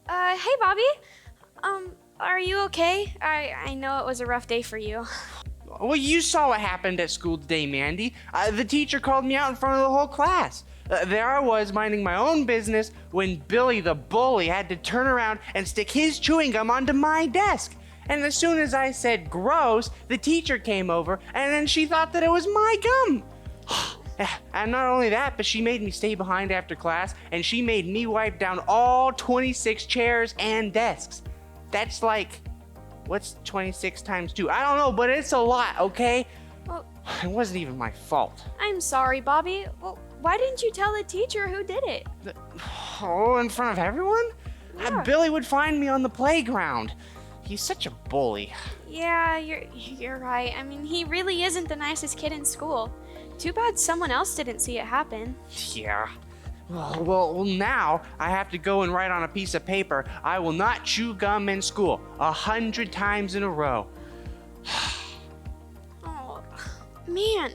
Hey, Bobby. Are you okay? I know it was a rough day for you. Well, you saw what happened at school today, Mandy. The teacher called me out in front of the whole class. There I was minding my own business when Billy the bully had to turn around and stick his chewing gum onto my desk. And as soon as I said gross, the teacher came over and then she thought that it was my gum. And not only that, but she made me stay behind after class and she made me wipe down all 26 chairs and desks. That's like, what's 26 times 2? I don't know, but it's a lot, okay? Well, it wasn't even my fault. I'm sorry, Bobby. Well, why didn't you tell the teacher who did it? Oh, in front of everyone? Yeah. Billy would find me on the playground. He's such a bully. Yeah, you're right. I mean, he really isn't the nicest kid in school. Too bad someone else didn't see it happen. Yeah. Well, now I have to go and write on a piece of paper, I will not chew gum in school 100 times in a row. Oh, man,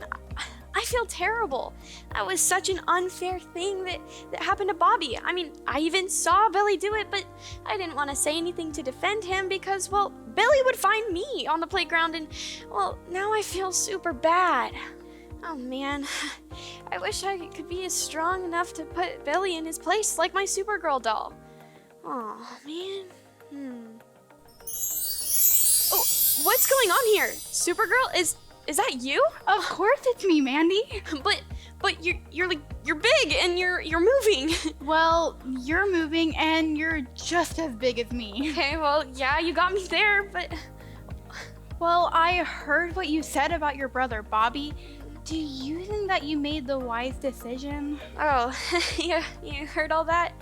I feel terrible. That was such an unfair thing that happened to Bobby. I mean, I even saw Billy do it, but I didn't want to say anything to defend him because, well, Billy would find me on the playground and, well, now I feel super bad. Oh, man. I wish I could be as strong enough to put Billy in his place like my Supergirl doll. Oh, man. Oh, what's going on here? Supergirl, is that you? Of course it's me, Mandy. But you're big and you're moving. Well, you're moving and you're just as big as me. Okay, well, yeah, you got me there, but Well, I heard what you said about your brother, Bobby. Do you think that you made the wise decision? oh, yeah, you heard all that?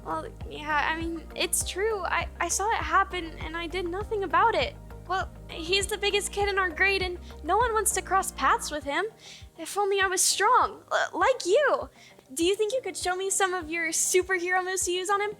Well, yeah, I mean, it's true. I saw it happen and I did nothing about it. Well, he's the biggest kid in our grade and no one wants to cross paths with him. If only I was strong, like you. Do you think you could show me some of your superhero moves to use on him?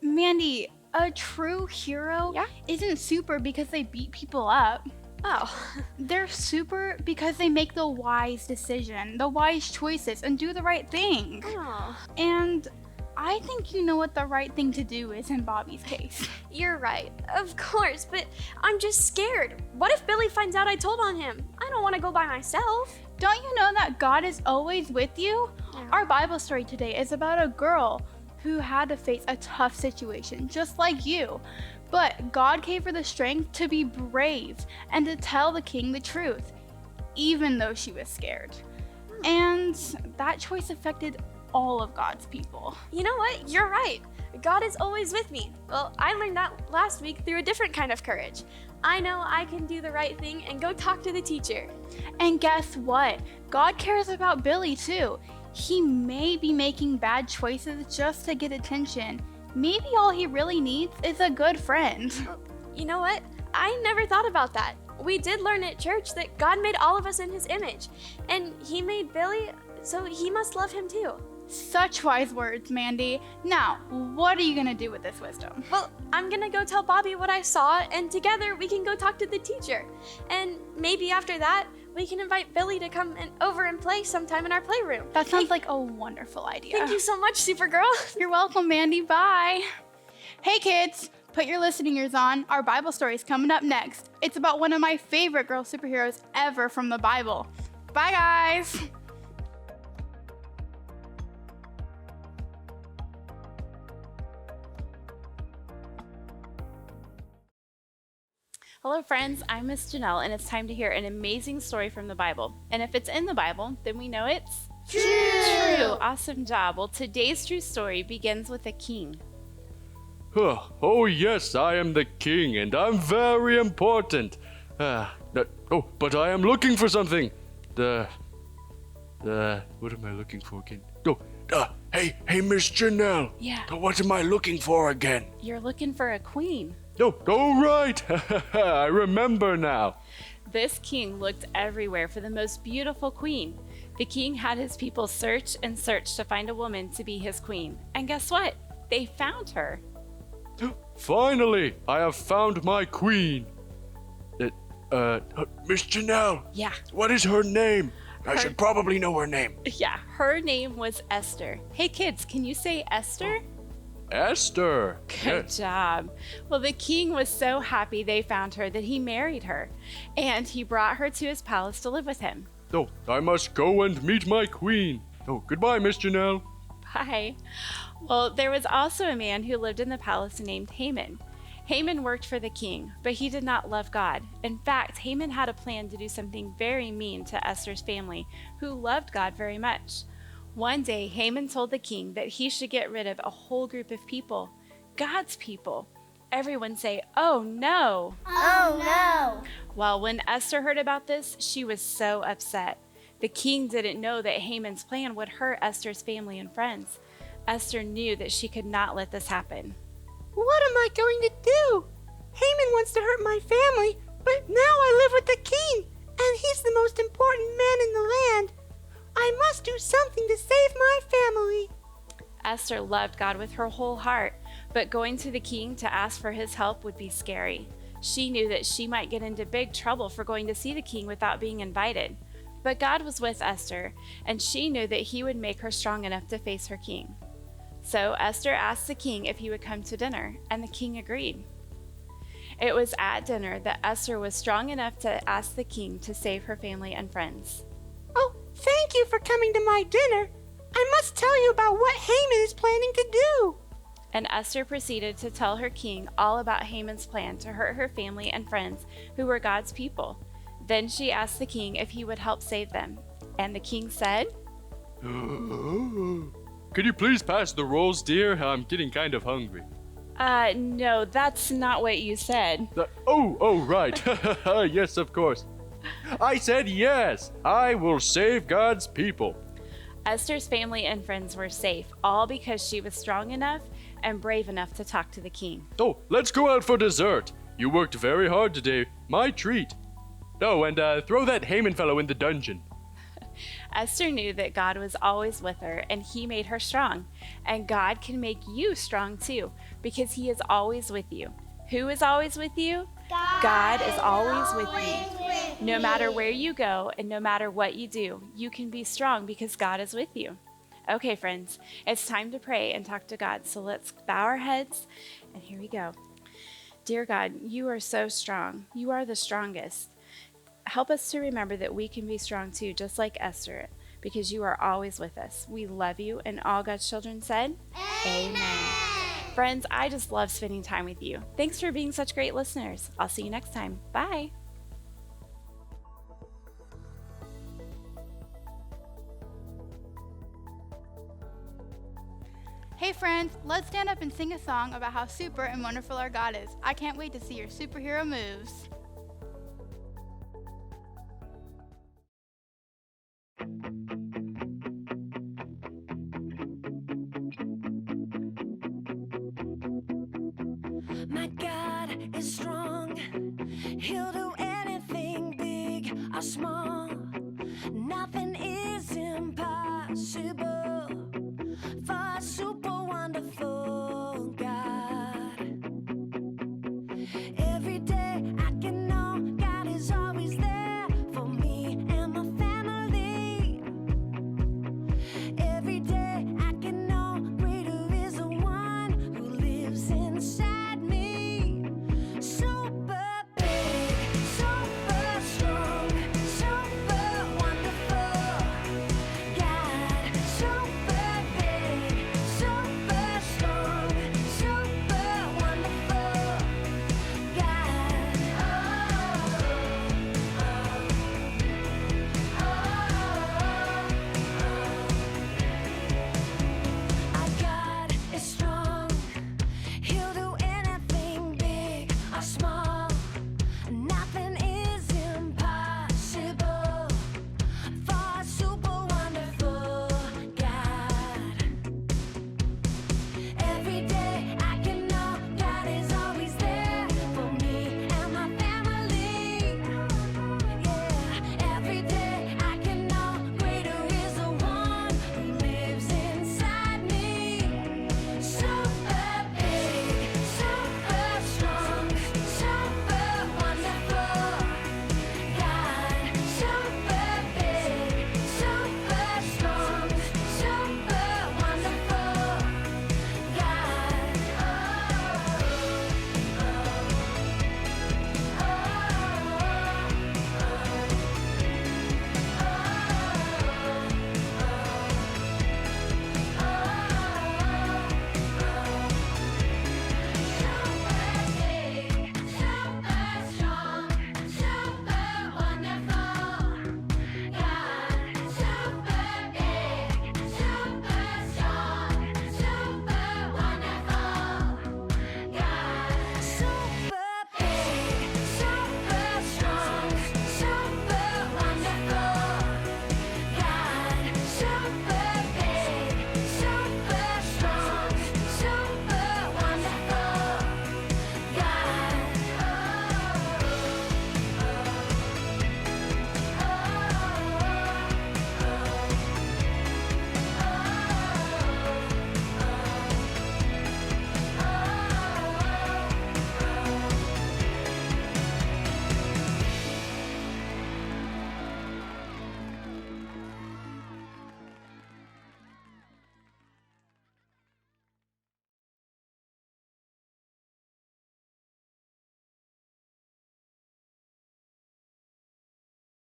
Mandy, a true hero isn't super because they beat people up. Oh, They're super because they make the wise decision, the wise choices, and do the right thing. oh, And I think you know what the right thing to do is in Bobby's case. you're right. Of course, but I'm just scared. What if Billy finds out I told on him? I don't want to go by myself. Don't you know that God is always with you? Yeah. Our Bible story today is about a girl who had to face a tough situation, just like you. But God gave her the strength to be brave and to tell the king the truth, even though she was scared. And that choice affected all of God's people. You know what? You're right. God is always with me. Well, I learned that last week through a different kind of courage. I know I can do the right thing and go talk to the teacher. And guess what? God cares about Billy too. He may be making bad choices just to get attention. Maybe all he really needs is a good friend. You know what? I never thought about that. We did learn at church that God made all of us in his image. And he made Billy, so he must love him too. Such wise words, Mandy. Now, what are you gonna do with this wisdom? Well, I'm gonna go tell Bobby what I saw, and together we can go talk to the teacher. And maybe after that, we can invite Billy to come over and play sometime in our playroom. That sounds like a wonderful idea. Thank you so much, Supergirl. You're welcome, Mandy. Bye. Hey, kids. Put your listening ears on. Our Bible story is coming up next. It's about one of my favorite girl superheroes ever from the Bible. Bye, guys. Hello friends, I'm Miss Janelle and it's time to hear an amazing story from the Bible. And if it's in the Bible, then we know it's true. Awesome job. Well, today's true story begins with a king. Oh yes, I am the king and I'm very important. But I am looking for something. What am I looking for again? Hey, Miss Janelle. Yeah. What am I looking for again? You're looking for a queen. Oh, right. I remember now. This king looked everywhere for the most beautiful queen. The king had his people search and search to find a woman to be his queen. And guess what? They found her. Finally, I have found my queen. Miss Janelle. Yeah. What is her name? I should probably know her name. Yeah, her name was Esther. Hey kids, can you say Esther? Esther. Good job. Well, the king was so happy they found her that he married her, and he brought her to his palace to live with him. Oh, I must go and meet my queen. Oh, goodbye, Miss Janelle. Bye. Well, there was also a man who lived in the palace named Haman. Haman worked for the king, but he did not love God. In fact, Haman had a plan to do something very mean to Esther's family, who loved God very much. One day, Haman told the king that he should get rid of a whole group of people, God's people. Everyone say, "Oh no!" Oh no! Well, when Esther heard about this, she was so upset. The king didn't know that Haman's plan would hurt Esther's family and friends. Esther knew that she could not let this happen. What am I going to do? Haman wants to hurt my family, but now I live with the king, and he's the most important man in the land. I must do something to save my family. Esther loved God with her whole heart, but going to the king to ask for his help would be scary. She knew that she might get into big trouble for going to see the king without being invited. But God was with Esther, and she knew that he would make her strong enough to face her king. So Esther asked the king if he would come to dinner, and the king agreed. It was at dinner that Esther was strong enough to ask the king to save her family and friends. Oh, thank you for coming to my dinner. I must tell you about what Haman is planning to do. And Esther proceeded to tell her king all about Haman's plan to hurt her family and friends who were God's people. Then she asked the king if he would help save them. And the king said, Could you please pass the rolls, dear? I'm getting kind of hungry. No, that's not what you said. Right. Yes, of course. I said yes. I will save God's people. Esther's family and friends were safe, all because she was strong enough and brave enough to talk to the king. Oh, let's go out for dessert. You worked very hard today. My treat. Oh, and throw that Haman fellow in the dungeon. Esther knew that God was always with her, and he made her strong. And God can make you strong too, because he is always with you. Who is always with you? God is always with you. No matter where you go and no matter what you do, you can be strong because God is with you. Okay, friends, it's time to pray and talk to God. So let's bow our heads, and here we go. Dear God, you are so strong. You are the strongest. Help us to remember that we can be strong too, just like Esther, because you are always with us. We love you, and all God's children said, Amen. Friends, I just love spending time with you. Thanks for being such great listeners. I'll see you next time. Bye. Hey friends, let's stand up and sing a song about how super and wonderful our God is. I can't wait to see your superhero moves. My God is strong. He'll do anything big or small. Nothing is impossible.